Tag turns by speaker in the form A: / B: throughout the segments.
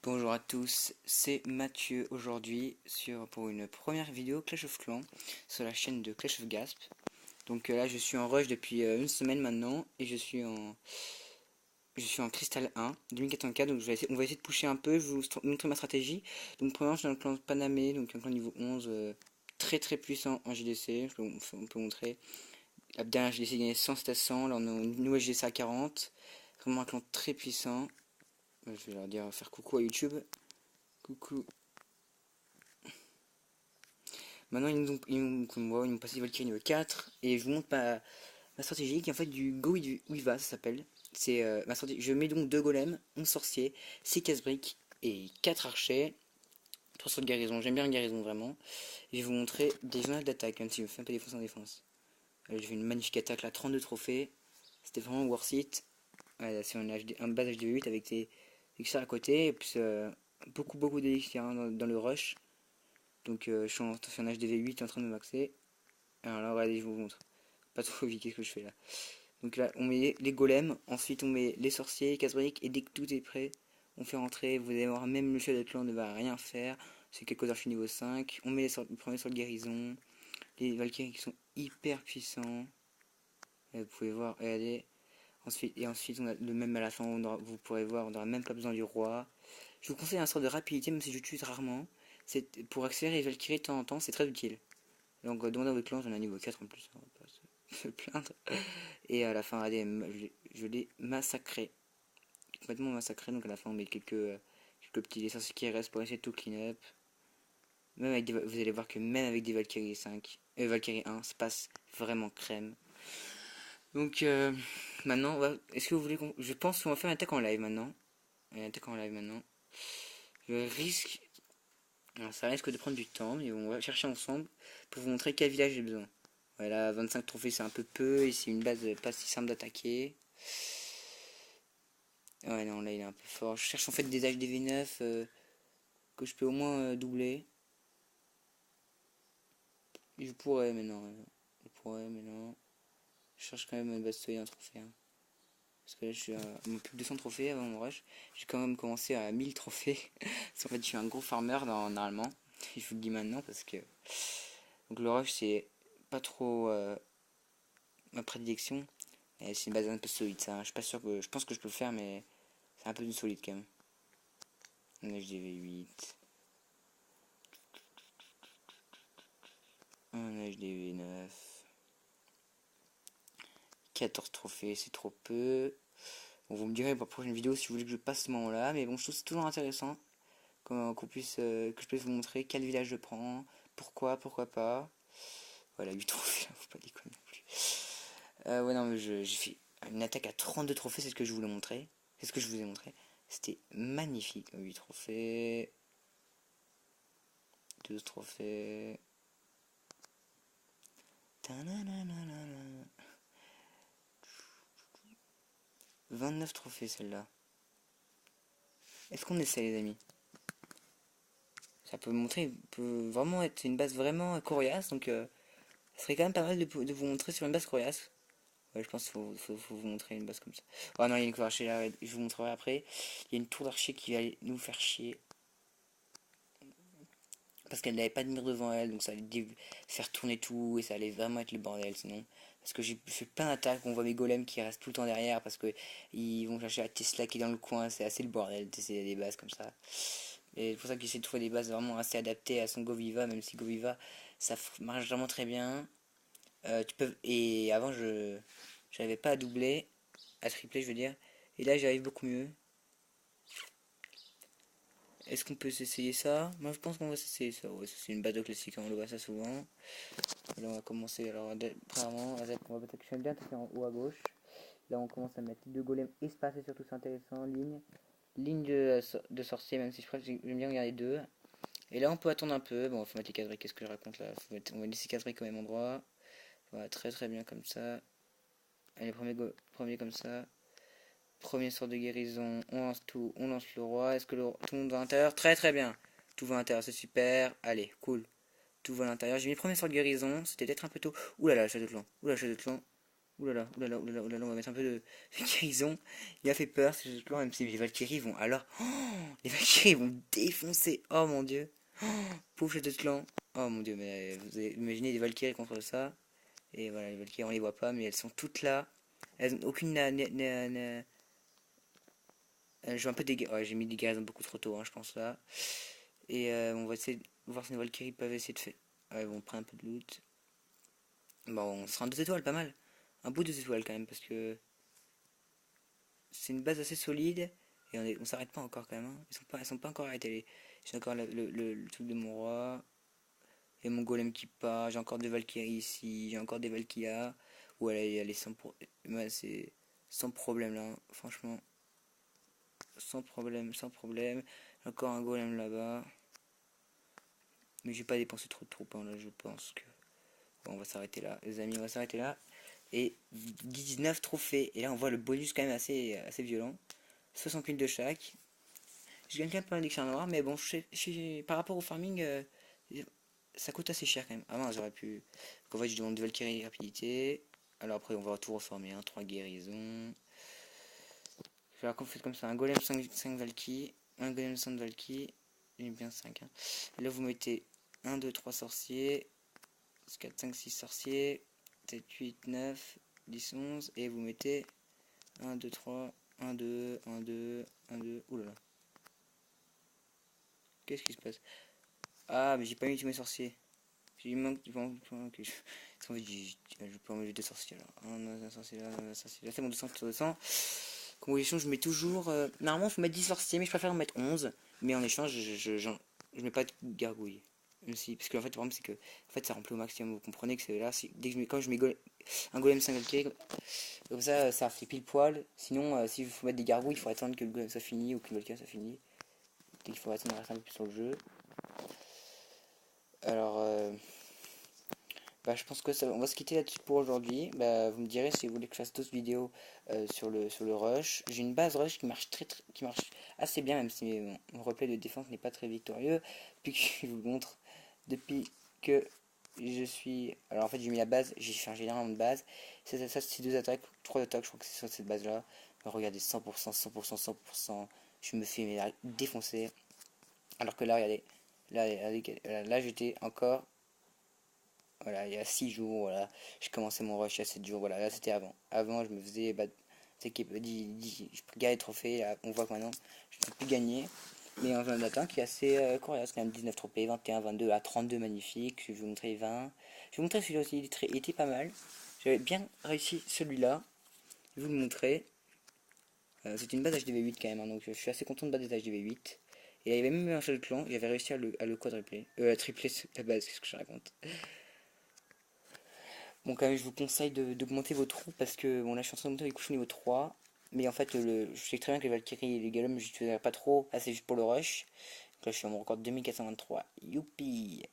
A: Bonjour à tous, c'est Mathieu aujourd'hui pour une première vidéo Clash of Clans sur la chaîne de Clash of Gasp. Donc là je suis en rush depuis une semaine maintenant et je suis en Crystal 1 2084, donc on va essayer de pusher un peu, je vais vous montrer ma stratégie. Donc premièrement je suis dans le clan Panamé, donc un clan niveau 11 très très puissant en JDC, on peut montrer. La dernière JDC gagnait 100 à 100, là on a une nouvelle JDC à 40, vraiment un clan très puissant. Je vais leur dire faire coucou à YouTube. Coucou. Maintenant, comme moi, ils m'ont passé Valkyrie niveau 4 et je vous montre ma stratégie qui est en fait du Go Wiva, ça s'appelle. C'est ma stratégie. Je mets donc 2 golems, 11 sorciers, 6 casse-briques et 4 archers, 3 sorts de guérison. J'aime bien la guérison vraiment. Et je vais vous montrer des journaux d'attaque, même si je me fais un peu défoncer en défense. J'ai fait une magnifique attaque là, 32 trophées. C'était vraiment worth it. Ouais, c'est un base HD8 avec des élixirs à côté et puis beaucoup d'élixirs dans le rush. Donc je suis en HDV8 en train de me maxer. Alors là, regardez, je vous montre. Pas trop vite, qu'est-ce que je fais là. Donc là, on met les golems, ensuite on met les sorciers, casse-briques, et dès que tout est prêt, on fait rentrer. Vous allez voir, même le chef de clan ne va rien faire. C'est quelques archers niveau 5. On met les premiers sur le guérison. Les Valkyries qui sont hyper puissants. Et vous pouvez voir, regardez. Ensuite, on a le même à la fin, vous pourrez voir, on n'aura même pas besoin du roi. Je vous conseille un sort de rapidité, même si je tue rarement. Pour accélérer les Valkyries de temps en temps, c'est très utile. Donc demandez à votre clan, j'en ai un niveau 4 en plus, on va pas se plaindre. Et à la fin, allez, je l'ai massacré. Complètement massacré, donc à la fin on met quelques petits dessins qui restent pour essayer de tout clean up. Vous allez voir que même avec des Valkyrie 5, Valkyrie 1, ça passe vraiment crème. Donc maintenant, est-ce que vous voulez je pense qu'on va faire une attaque en live maintenant. Une attaque en live maintenant. Je risque... Alors, ça risque de prendre du temps, mais on va chercher ensemble pour vous montrer quel village j'ai besoin. Voilà, 25 trophées c'est un peu peu et c'est une base pas si simple d'attaquer. Ouais, non, là il est un peu fort. Je cherche en fait des HDV9 que je peux au moins doubler. Je pourrais, mais non. Je pourrais, mais non. Je cherche quand même une base solide en trophée. Hein. Parce que là je suis à plus de 200 trophées avant mon rush. J'ai quand même commencé à 1000 trophées. Parce qu'en fait je suis un gros farmer normalement. Je vous le dis maintenant parce que. Donc le rush c'est pas trop ma prédilection. C'est une base un peu solide ça. Je suis pas sûr que. Je pense que je peux le faire, mais c'est un peu plus solide quand même. Un HDV8. Un HDV9. 14 trophées, c'est trop peu. Bon, vous me direz pour la prochaine vidéo si vous voulez que je passe ce moment-là. Mais bon, je trouve que c'est toujours intéressant que je puisse vous montrer quel village je prends, pourquoi pas. Voilà, 8 trophées, faut pas déconner non plus. Ouais, non, mais j'ai fait une attaque à 32 trophées, c'est ce que je voulais montrer. C'est ce que je vous ai montré. C'était magnifique. 8 trophées. 12 trophées. 29 trophées celle-là. Est-ce qu'on essaie les amis? Ça peut vraiment être une base vraiment coriace, donc ça serait quand même pas mal de vous montrer sur une base coriace. Ouais, je pense qu'il faut vous montrer une base comme ça. Oh non, il y a une tour d'archer là, je vous montrerai après. Il y a une tour d'archer qui va nous faire chier. Parce qu'elle n'avait pas de mur devant elle, donc ça allait faire tourner tout et ça allait vraiment être le bordel sinon. Parce que j'ai fait plein d'attaques, on voit mes golems qui restent tout le temps derrière parce que ils vont chercher la Tesla qui est dans le coin, c'est assez le bordel d'essayer des bases comme ça. Et c'est pour ça que j'essaie de trouver des bases vraiment assez adaptées à son Goviva, même si Goviva ça marche vraiment très bien. Et avant je j'arrivais pas à doubler, à tripler je veux dire. Et là j'arrive beaucoup mieux. Est-ce qu'on peut s'essayer ça? Moi je pense qu'on va s'essayer ça. Ouais, ça c'est une base classique, hein, on le voit ça souvent. Là on va commencer, alors premièrement, on va peut-être bien taper en haut à gauche. Là on commence à mettre les deux golems espacés, surtout c'est intéressant, ligne de sorcier, même si je crois que j'aime bien regarder deux. Et là on peut attendre un peu, bon on faut mettre les cases, qu'est-ce que je raconte là, on va laisser cases au même endroit. Voilà, très très bien comme ça. Allez, premier comme ça. Premier sort de guérison, on lance tout, on lance le roi. Est-ce que tout le monde va à l'intérieur? Très très bien. Tout va à l'intérieur, c'est super. Allez, cool. Tout va à l'intérieur. J'ai mis le premier sort de guérison, c'était peut-être un peu tôt. Oulala, le château de clan. Oulala, le château de clan. Oulala, oulala, oulala, oulala, on va mettre un peu de guérison. Il a fait peur, ce clan, même si les Valkyries vont. Alors, les Valkyries vont défoncer. Oh mon dieu. Pauvre chef de clan. Oh mon dieu, mais vous imaginez des Valkyries contre ça. Et voilà, les Valkyries, on les voit pas, mais elles sont toutes là. Elles ont aucune. Je vois un peu des. Ouais, j'ai mis des guérisons beaucoup trop tôt, hein, je pense là. Et on va essayer de voir si les Valkyries peuvent essayer de faire. Ouais, bon, on prend un peu de loot. Bon, on sera en 2 étoiles, pas mal. Un bout de 2 étoiles quand même, parce que c'est une base assez solide. Et on s'arrête pas encore quand même. Hein. Elles sont pas encore arrêtées. J'ai encore le truc de mon roi. Et mon golem qui part. J'ai encore des Valkyries ici. J'ai encore des Valkyria. Ouais, elle est ouais, c'est sans problème là. Franchement. Sans problème, sans problème. Encore un golem là-bas. Mais j'ai pas dépensé trop de troupes hein, là. Je pense que. Bon, on va s'arrêter là. Les amis, on va s'arrêter là. Et 19 trophées. Et là, on voit le bonus quand même assez violent. 68 de chaque. Je gagne quand même pas un dictionnaire noir, mais bon, par rapport au farming, ça coûte assez cher quand même. Avant, j'aurais pu. Donc, en fait, je demande de Valkyrie rapidité. Alors après, on va tout reformer. Hein, 3 guérisons. Je vais faire comme ça un golem 5 Valky. Un golem 5 Valky. J'aime bien 5. Hein. Là, vous mettez 1, 2, 3 sorciers. 4, 5, 6 sorciers. 7, 8, 9, 10, 11. Et vous mettez 1, 2, 3, 1, 2, 1, 2, 1, 2. Oulala. Qu'est-ce qui se passe? Ah, mais j'ai pas mis tous mes sorciers. J'ai manque. Okay. En fait, je peux en mettre 2 sorciers là. Un sorcier là, un sorcier là. C'est bon, 200 sur 200. Comme échange, je mets toujours. Normalement, il faut mettre 10 sorciers, mais je préfère en mettre 11. Mais en échange, je mets pas de gargouille. Même si, parce que en fait, le problème, c'est que en fait, ça remplit au maximum. Vous comprenez que c'est là. Dès que quand je mets un golem 5 comme ça fait pile poil. Sinon, s'il faut mettre des gargouilles, il faut attendre que le golem soit fini ou que le volcan soit fini. Il faut attendre à rester un peu plus sur le jeu. Alors, bah, je pense que on va se quitter là-dessus pour aujourd'hui. Bah, vous me direz si vous voulez que je fasse d'autres vidéos sur le rush. J'ai une base rush qui marche qui marche assez bien, même si mon replay de défense n'est pas très victorieux. Puis que je vous le montre depuis que je suis. Alors en fait, j'ai mis la base, j'ai changé énormément de base. Ça c'est 2 attaques, 3 attaques, je crois que c'est sur cette base-là. Regardez, 100%, 100%, 100%. Je me fais défoncer. Alors que là, regardez, là j'étais encore. Voilà, il y a 6 jours, voilà, j'ai commencé mon rush il y a 7 jours, voilà, là c'était avant. Avant, je me faisais, je gagnais les trophées, là, on voit que maintenant, je ne peux plus gagner. Mais un jeu d'attaque qui est assez coriace, quand même 19 trophées, 21, 22, à 32 magnifique, je vais vous montrer 20. Je vais vous montrer celui-là aussi, il était pas mal. J'avais bien réussi celui-là, je vais vous le montrer. C'était une base HDV8 quand même, hein, donc je suis assez content de battre des HDV8. Et il y avait même un seul clan, j'avais réussi à le quadrupler, à tripler la base, qu'est-ce que je raconte. Bon, quand même, je vous conseille d'augmenter vos troupes parce que bon, là je suis en train de monter les couches au niveau 3. Mais en fait, je sais très bien que les Valkyries et les Galoms, je n'utiliserai pas trop. Là, c'est juste pour le rush. Donc là, je suis à mon record 2423. Youpi!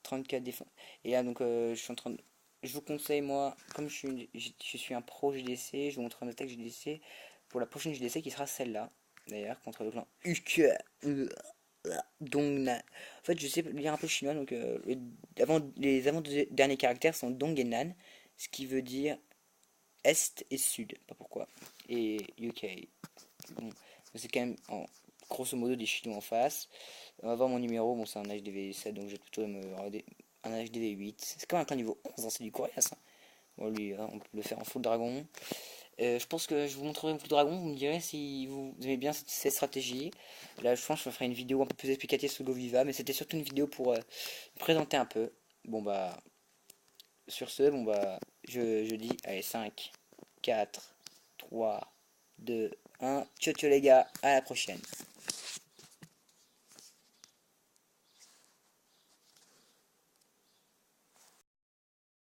A: 34 défense. Et là, donc, je suis en train de. Je vous conseille, moi, comme je suis un pro GDC, je vous montre un attaque GDC pour la prochaine GDC qui sera celle-là. D'ailleurs, contre le clan UK. Dong. En fait, je sais lire un peu chinois, donc les avant-derniers caractères sont Dong et Nan, ce qui veut dire Est et Sud, pas pourquoi. Et UK. Bon, c'est quand même grosso modo des Chinois en face. On va voir mon numéro, bon, c'est un HDV7, donc je vais plutôt me regarder un HDV8. C'est quand même un niveau 11, hein, c'est du coriace. Hein. Bon, lui, hein, on peut le faire en full dragon. Je pense que je vous montrerai mon full dragon, vous me direz si vous aimez bien cette stratégie. Là, je pense que je ferai une vidéo un peu plus explicative sur GoViva, mais c'était surtout une vidéo pour me présenter un peu. Bon bah, sur ce, bon bah, je dis, allez, 5, 4, 3, 2, 1. Ciao ciao les gars, à la prochaine.